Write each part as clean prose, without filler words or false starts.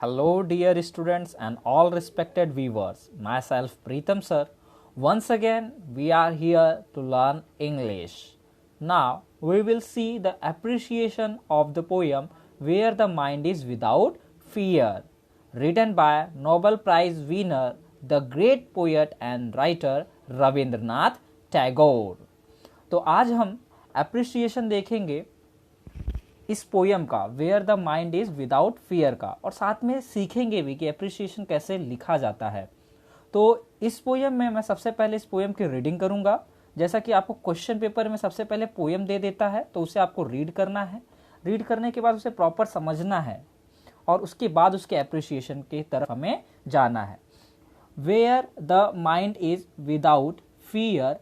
Hello, dear students and all respected viewers. Myself, Preetham sir. Once again, we are here to learn English. Now, we will see the appreciation of the poem Where the Mind is Without Fear, written by Nobel Prize winner, the great poet and writer Rabindranath Tagore. तो आज हम appreciation देखेंगे इस poem का, where the mind is without fear का, और साथ में सीखेंगे भी कि एप्रिसिएशन कैसे लिखा जाता है। तो इस पोयम में मैं सबसे पहले इस पोयम की रीडिंग करूंगा। जैसा कि आपको क्वेश्चन पेपर में सबसे पहले पोयम दे देता है, तो उसे आपको रीड करना है। रीड करने के बाद उसे प्रॉपर समझना है और उसके बाद उसके एप्रिसिएशन की तरफ हमें जाना है। Where the mind is without fear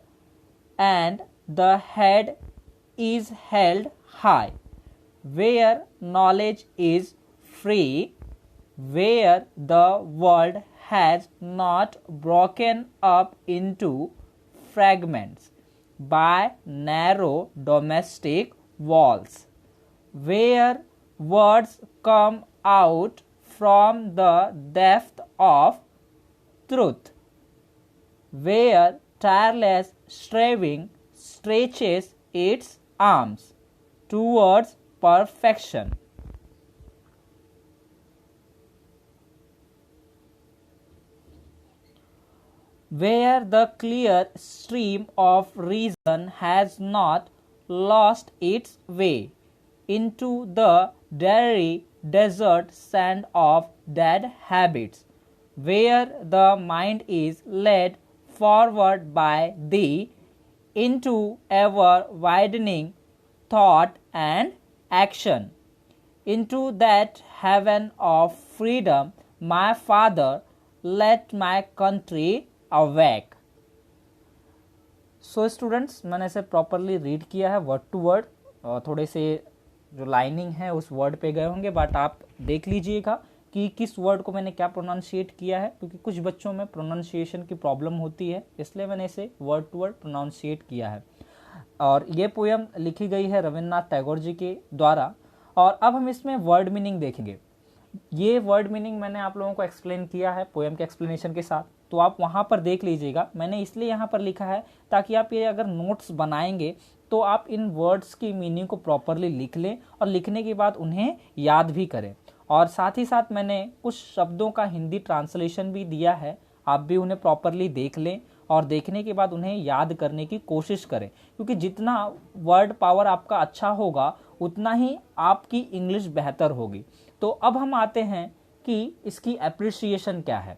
and the head is held high, where knowledge is free, where the world has not broken up into fragments by narrow domestic walls, where words come out from the depth of truth, where tireless striving stretches its arms towards perfection. Where the clear stream of reason has not lost its way into the dreary desert sand of dead habits, where the mind is led forward by thee into ever widening thought and action, into that heaven of freedom, my father, let my country awake. So students, मैंने इसे properly read किया है word to word. थोड़े से जो lining है उस word पे गए होंगे, बट आप देख लीजिएगा कि किस वर्ड को मैंने क्या प्रोनाउंशिएट किया है, क्योंकि कुछ बच्चों में प्रोनाउंसिएशन की प्रॉब्लम होती है, इसलिए मैंने इसे वर्ड टू वर्ड प्रोनाउंशिएट किया है। और ये पोयम लिखी गई है रविंद्रनाथ टैगोर जी के द्वारा। और अब हम इसमें वर्ड मीनिंग देखेंगे। ये वर्ड मीनिंग मैंने आप लोगों को एक्सप्लेन किया है पोयम के एक्सप्लेनेशन के साथ, तो आप वहाँ पर देख लीजिएगा। मैंने इसलिए यहाँ पर लिखा है ताकि आप ये अगर नोट्स बनाएंगे तो आप इन वर्ड्स की मीनिंग को प्रॉपरली लिख लें और लिखने के बाद उन्हें याद भी करें। और साथ ही साथ मैंने कुछ शब्दों का हिंदी ट्रांसलेशन भी दिया है, आप भी उन्हें प्रॉपरली देख लें और देखने के बाद उन्हें याद करने की कोशिश करें, क्योंकि जितना वर्ड पावर आपका अच्छा होगा उतना ही आपकी इंग्लिश बेहतर होगी। तो अब हम आते हैं कि इसकी एप्रिसिएशन क्या है।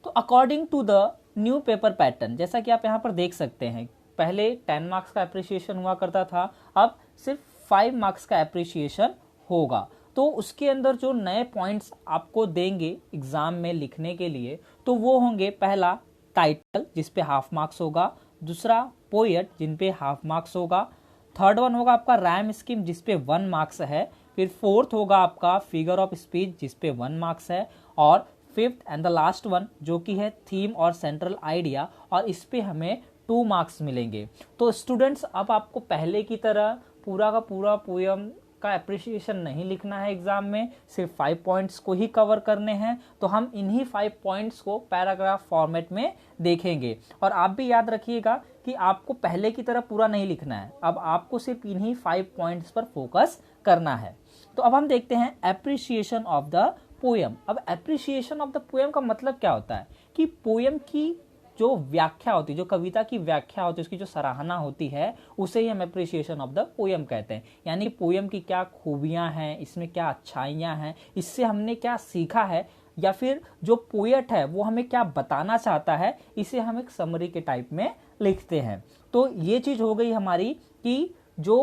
तो according to the new paper pattern, जैसा कि आप यहाँ पर देख सकते हैं, पहले 10 मार्क्स का एप्रिसिएशन हुआ करता था, अब सिर्फ 5 मार्क्स का एप्रिसिएशन होगा। तो उसके अंदर जो नए पॉइंट्स आपको देंगे एग्जाम में लिखने के लिए, तो वो होंगे, पहला टाइटल जिस पे हाफ मार्क्स होगा, दूसरा पोएट जिन पे हाफ मार्क्स होगा, थर्ड वन होगा आपका रैम स्कीम जिस पे 1 मार्क्स है, फिर फोर्थ होगा आपका फिगर ऑफ स्पीच जिस पे 1 मार्क्स है, और fifth and the last one जो कि है थीम और सेंट्रल आइडिया, और इस पे हमें 2 मार्क्स मिलेंगे। तो स्टूडेंट्स, अब आपको पहले की तरह पूरा का पूरा पोयम का एप्रिसिएशन नहीं लिखना है एग्जाम में, सिर्फ 5 पॉइंट्स को ही कवर करने हैं। तो हम इन्हीं 5 पॉइंट्स को पैराग्राफ फॉर्मेट में देखेंगे। और आप भी याद रखिएगा कि आपको पहले की तरह पूरा नहीं लिखना है, अब आपको सिर्फ इन्हीं 5 पॉइंट्स पर फोकस करना है। तो अब हम देखते हैं एप्रिसिएशन ऑफ द पोयम। अब एप्रिसिएशन ऑफ द पोयम का मतलब क्या होता है कि पोयम की जो व्याख्या होती है, जो कविता की व्याख्या होती है, उसकी जो सराहना होती है, उसे ही हम एप्रिसिएशन ऑफ द पोयम कहते हैं। यानी पोयम की क्या खूबियां हैं, इसमें क्या अच्छाइयां हैं, इससे हमने क्या सीखा है, या फिर जो पोएट है वो हमें क्या बताना चाहता है, इसे हम एक समरी के टाइप में लिखते हैं। तो ये चीज हो गई हमारी कि जो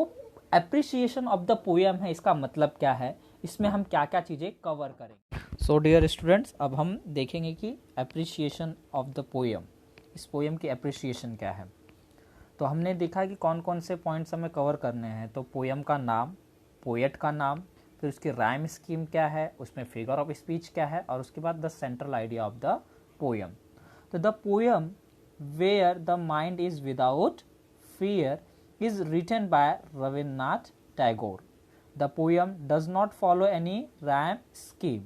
एप्रिसिएशन ऑफ द पोयम है इसका मतलब क्या है, इसमें हम क्या क्या चीजें कवर करेंगे। सो डियर स्टूडेंट्स, अब हम देखेंगे कि एप्रिसिएशन ऑफ द पोयम, इस पोयम की एप्रिसिएशन क्या है। तो हमने देखा कि कौन कौन से पॉइंट्स हमें कवर करने हैं। तो पोयम का नाम, पोएट का नाम, फिर उसकी राइम स्कीम क्या है, उसमें फिगर ऑफ स्पीच क्या है, और उसके बाद the central idea of the poem. तो the poem where the mind is without fear is written by Rabindranath Tagore. The poem does not follow any rhyme scheme.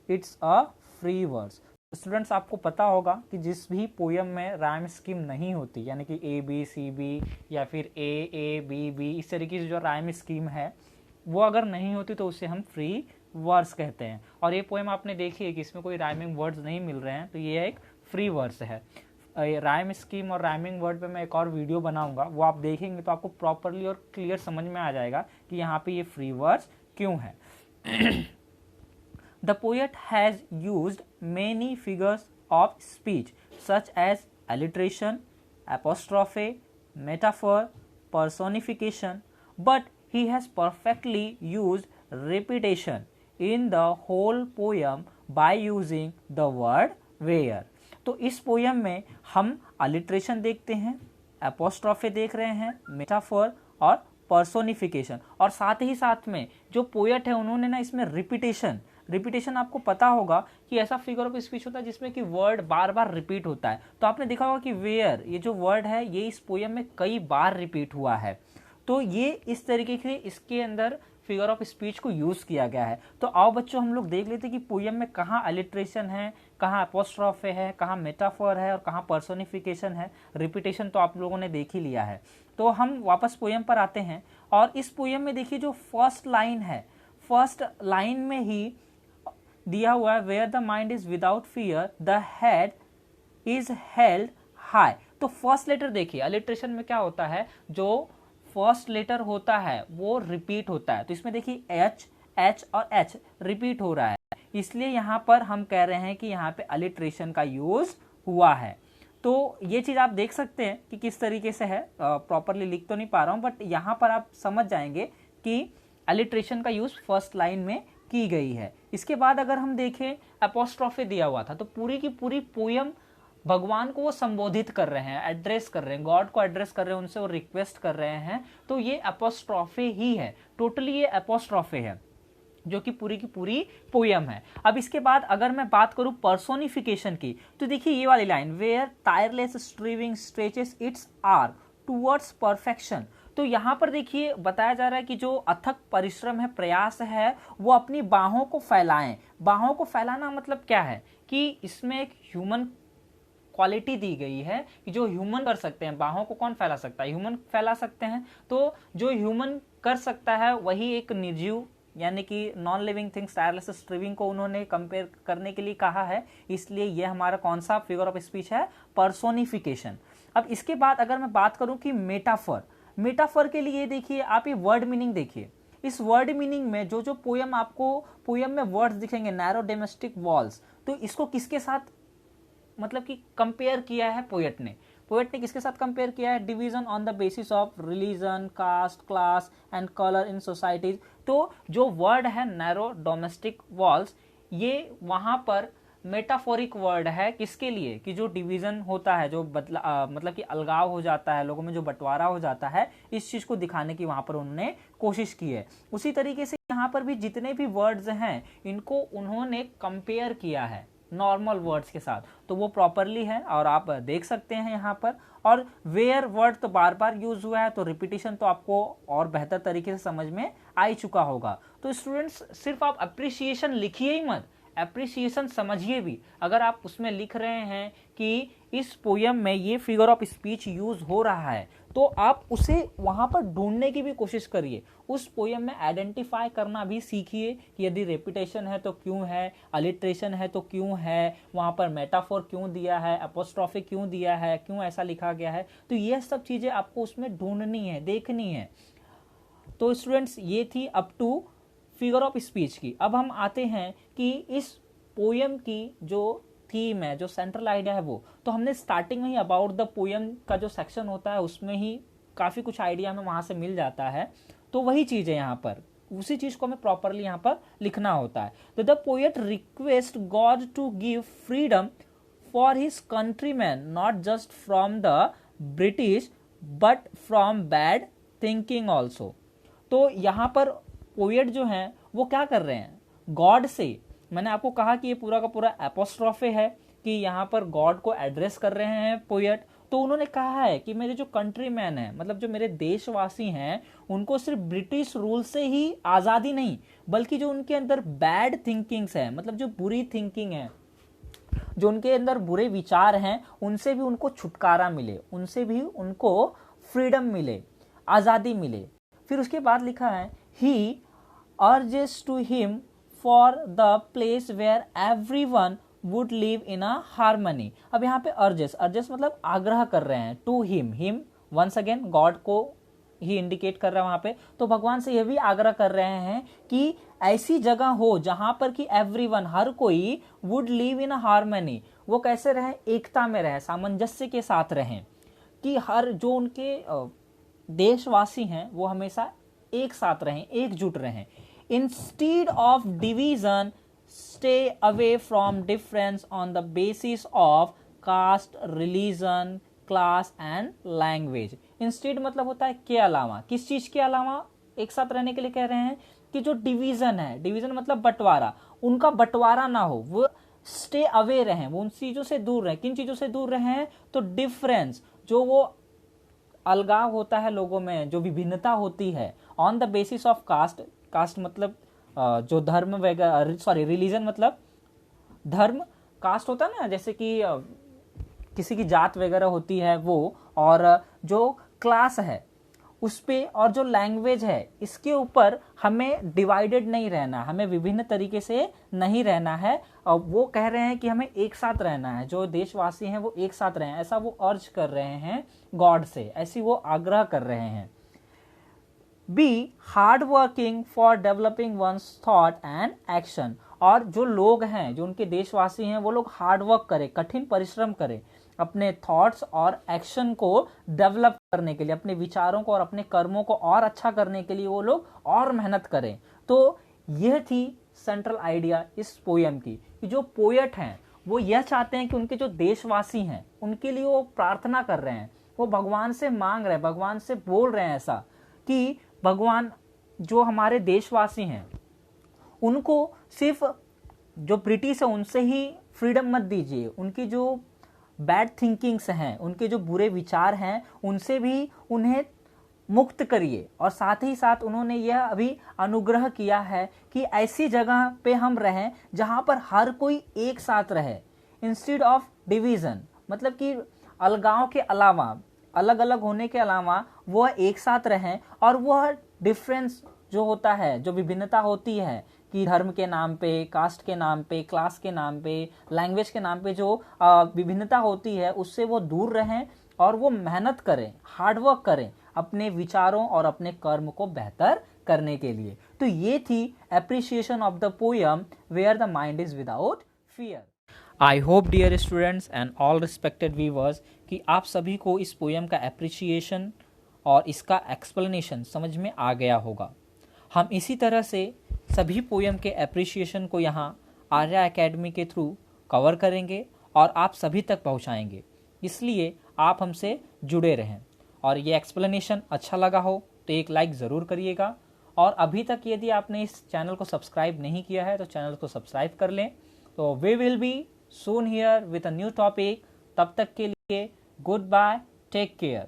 It's a free verse. Students आपको पता होगा कि जिस भी poem में rhyme scheme नहीं होती, यानी कि ए बी सी बी या फिर ए बी बी, इस तरीके से जो राइम स्कीम है वो अगर नहीं होती तो उसे हम फ्री वर्स कहते हैं। और ये पोएम आपने देखी है कि इसमें कोई राइमिंग वर्ड्स नहीं मिल रहे हैं, तो ये एक फ्री वर्स है। राइम स्कीम और राइमिंग वर्ड पे मैं एक और वीडियो बनाऊंगा, वो आप देखेंगे तो आपको प्रॉपरली और क्लियर समझ में आ जाएगा कि यहाँ पे ये फ्री वर्स क्यों है। The poet has used many figures of speech such as alliteration, apostrophe, metaphor, personification, but he has perfectly used repetition in the whole poem by using the word where। तो इस poem में हम alliteration देखते हैं, एपोस्ट्रॉफे देख रहे हैं, metaphor और पर्सोनिफिकेशन, और साथ ही साथ में जो पोएट है उन्होंने ना इसमें रिपीटेशन आपको पता होगा कि ऐसा फिगर ऑफ स्पीच होता है जिसमें कि वर्ड बार बार रिपीट होता है। तो आपने देखा होगा कि वेयर, ये जो वर्ड है ये इस पोयम में कई बार रिपीट हुआ है। तो ये इस तरीके से इसके अंदर फिगर ऑफ स्पीच को यूज किया गया है। तो आओ बच्चों हम लोग देख लेते हैं कि पोयम में कहाँ अलिट्रेशन है, कहाँ एपोस्ट्रॉफे है, कहाँ मेटाफोर है और कहाँ पर्सोनिफिकेशन है। रिपीटेशन तो आप लोगों ने देख ही लिया है। तो हम वापस पोयम पर आते हैं और इस पोयम में देखिए जो फर्स्ट लाइन है, फर्स्ट लाइन में ही दिया हुआ है where the mind is without fear the head is held high. तो फर्स्ट लेटर देखिए, अलिट्रेशन में क्या होता है, जो फर्स्ट लेटर होता है वो रिपीट होता है। तो इसमें देखिए एच, एच और एच रिपीट हो रहा है, इसलिए यहाँ पर हम कह रहे हैं कि यहाँ पे अलिट्रेशन का यूज हुआ है। तो ये चीज आप देख सकते हैं कि किस तरीके से है, प्रॉपरली लिख तो नहीं पा रहा हूँ बट यहाँ पर आप समझ जाएंगे कि अलिट्रेशन का यूज फर्स्ट लाइन में की गई है। इसके बाद अगर हम देखें एपोस्ट्रॉफे दिया हुआ था, तो पूरी की पूरी पोयम भगवान को वो संबोधित कर रहे हैं, एड्रेस कर रहे हैं, गॉड को एड्रेस कर रहे हैं, उनसे वो रिक्वेस्ट कर रहे हैं। तो ये एपोस्ट्रॉफे ही है, टोटली ये एपोस्ट्रॉफे है जो कि पूरी की पूरी पोयम है। अब इसके बाद अगर मैं बात करूं पर्सोनिफिकेशन की, तो देखिए ये वाली line where tireless striving stretches its arm towards perfection. तो यहाँ पर देखिए बताया जा रहा है कि जो अथक परिश्रम है, प्रयास है, वो अपनी बाहों को फैलाएं। बाहों को फैलाना मतलब क्या है कि इसमें एक ह्यूमन क्वालिटी दी गई है कि जो ह्यूमन कर सकते हैं, बाहों को कौन फैला सकता है, ह्यूमन फैला सकते हैं। तो जो ह्यूमन कर सकता है वही एक निर्जीव यानी कि नॉन लिविंग थिंग्स टायरलेस स्ट्रीविंग को उन्होंने कंपेयर करने के लिए कहा है, इसलिए यह हमारा कौन सा फिगर ऑफ स्पीच है, पर्सोनिफिकेशन। अब इसके बाद अगर मैं बात करूं कि मेटाफर के लिए देखिए आप ये वर्ड मीनिंग देखिए, इस वर्ड मीनिंग में जो जो पोयम आपको पोयम में वर्ड्स दिखेंगे, नैरो डोमेस्टिक वॉल्स, तो इसको किसके साथ मतलब कि कंपेयर किया है पोएट ने किसके साथ कंपेयर किया है, division on the basis of religion, caste, class and colour in societies. तो जो वर्ड है नैरो डोमेस्टिक वॉल्स, ये वहां पर मेटाफोरिक वर्ड है किसके लिए कि जो डिवीजन होता है, जो मतलब कि अलगाव हो जाता है, लोगों में जो बंटवारा हो जाता है, इस चीज को दिखाने की वहां पर उन्होंने कोशिश की है। उसी तरीके से यहाँ पर भी जितने भी वर्ड्स हैं इनको उन्होंने कंपेयर किया है नॉर्मल वर्ड्स के साथ, तो वो प्रॉपरली है और आप देख सकते हैं यहाँ पर। और वेयर वर्ड तो बार बार यूज हुआ है, तो रिपीटिशन तो आपको और बेहतर तरीके से समझ में आ ही चुका होगा। तो स्टूडेंट्स सिर्फ आप अप्रिसिएशन लिखिए ही मत, एप्रिसिएशन समझिए भी। अगर आप उसमें लिख रहे हैं कि इस पोयम में ये फिगर ऑफ स्पीच यूज हो रहा है, तो आप उसे वहां पर ढूंढने की भी कोशिश करिए, उस पोयम में आइडेंटिफाई करना भी सीखिए कि यदि रेपिटेशन है तो क्यों है, अलिट्रेशन है तो क्यों है, वहां पर मेटाफोर क्यों दिया है, एपोस्ट्रॉफे क्यों दिया है, क्यों ऐसा लिखा गया है। तो ये सब चीजें आपको उसमें ढूंढनी है, देखनी है। तो स्टूडेंट्स ये थी up to figure of speech की। अब हम आते हैं कि इस पोयम की जो थीम है, जो सेंट्रल आइडिया है वो तो हमने स्टार्टिंग में ही अबाउट द पोयम का जो सेक्शन होता है उसमें ही काफी कुछ आइडिया हमें वहां से मिल जाता है। तो वही चीज है यहाँ पर, उसी चीज को हमें प्रॉपरली यहाँ पर लिखना होता है। तो the poet request God to give freedom for his countryman, not just from the British but from bad thinking also. तो यहाँ पर पोएट जो है वो क्या कर रहे हैं, गॉड से, मैंने आपको कहा कि ये पूरा का पूरा एपोस्ट्रॉफे है कि यहाँ पर गॉड को एड्रेस कर रहे हैं पोएट, तो उन्होंने कहा है कि मेरे जो कंट्रीमैन है, मतलब जो मेरे देशवासी हैं, उनको सिर्फ ब्रिटिश रूल से ही आज़ादी नहीं, बल्कि जो उनके अंदर बैड थिंकिंग्स है, मतलब जो बुरी थिंकिंग है, जो उनके अंदर बुरे विचार हैं, उनसे भी उनको छुटकारा मिले, उनसे भी उनको फ्रीडम मिले, आज़ादी मिले। फिर उसके बाद लिखा है he urges to him for the place where everyone would live in a harmony. अब यहाँ पे अर्जेस मतलब आग्रह कर रहे हैं, to him once again God को ही इंडिकेट कर रहा है वहां पे। तो भगवान से यह भी आग्रह कर रहे हैं कि ऐसी जगह हो जहां पर कि एवरीवन, हर कोई, would live in a harmony, वो कैसे रहे, एकता में रहे, सामंजस्य के साथ रहें, कि हर जो उनके देशवासी हैं वो हमेशा एक साथ रहें, एकजुट रहें। Instead of division stay away from difference on the basis of caste, religion, class and language. Instead मतलब होता है के अलावा, किस चीज के अलावा एक साथ रहने के लिए कह रहे हैं कि जो डिवीजन है, डिवीजन मतलब बंटवारा, उनका बंटवारा ना हो, वो स्टे अवे रहें, वो उन चीजों से दूर रहें। किन चीजों से दूर रहें, तो डिफरेंस, जो वो अलगाव होता है लोगों में, जो विभिन्नता होती है, on the basis of caste, caste मतलब जो धर्म वगैरह, सॉरी रिलीजन मतलब धर्म, कास्ट होता है ना, जैसे कि किसी की जात वगैरह होती है वो, और जो क्लास है उस पे, और जो लैंग्वेज है इसके ऊपर हमें डिवाइडेड नहीं रहना, हमें विभिन्न तरीके से नहीं रहना है। और वो कह रहे हैं कि हमें एक साथ रहना है, जो देशवासी हैं वो एक साथ रहें, ऐसा वो अर्ज कर रहे हैं गॉड से, ऐसी वो आग्रह कर रहे हैं। Be hard working for developing one's thought and action, और जो लोग हैं, जो उनके देशवासी हैं, वो लोग हार्ड वर्क करें, कठिन परिश्रम करें अपने थॉट्स और एक्शन को डेवलप करने के लिए, अपने विचारों को और अपने कर्मों को और अच्छा करने के लिए वो लोग और मेहनत करें। तो यह थी सेंट्रल आइडिया इस पोयम की, कि जो पोएट हैं वो यह चाहते हैं कि उनके जो देशवासी हैं उनके लिए वो प्रार्थना कर रहे हैं, वो भगवान से मांग रहे हैं, भगवान से बोल रहे हैं ऐसा कि भगवान, जो हमारे देशवासी हैं उनको सिर्फ जो ब्रिटिश है उनसे ही फ्रीडम मत दीजिए, उनकी जो बैड थिंकिंग्स हैं, उनके जो बुरे विचार हैं, उनसे भी उन्हें मुक्त करिए। और साथ ही साथ उन्होंने यह अभी अनुग्रह किया है कि ऐसी जगह पे हम रहें जहां पर हर कोई एक साथ रहे, इंस्टीड ऑफ डिवीजन, मतलब कि अलगाव के अलावा, अलग अलग होने के अलावा वह एक साथ रहें, और वह डिफरेंस जो होता है, जो विभिन्नता होती है कि धर्म के नाम पे, कास्ट के नाम पे, क्लास के नाम पे, लैंग्वेज के नाम पे जो विभिन्नता होती है, उससे वो दूर रहें और वो मेहनत करें, हार्डवर्क करें अपने विचारों और अपने कर्म को बेहतर करने के लिए। तो ये थी appreciation of the poem where the mind is without fear. I hope dear students and all respected viewers कि आप सभी को इस पोयम का एप्रिसिएशन और इसका एक्सप्लेनेशन समझ में आ गया होगा। हम इसी तरह से सभी पोयम के एप्रिसिएशन को यहाँ आर्या एकेडमी के थ्रू कवर करेंगे और आप सभी तक पहुँचाएंगे, इसलिए आप हमसे जुड़े रहें। और ये एक्सप्लेनेशन अच्छा लगा हो तो एक लाइक ज़रूर करिएगा, और अभी तक यदि आपने इस चैनल को सब्सक्राइब नहीं किया है तो चैनल को सब्सक्राइब कर लें। तो we will be soon here with a new topic. तब तक के लिए गुड बाय, टेक केयर।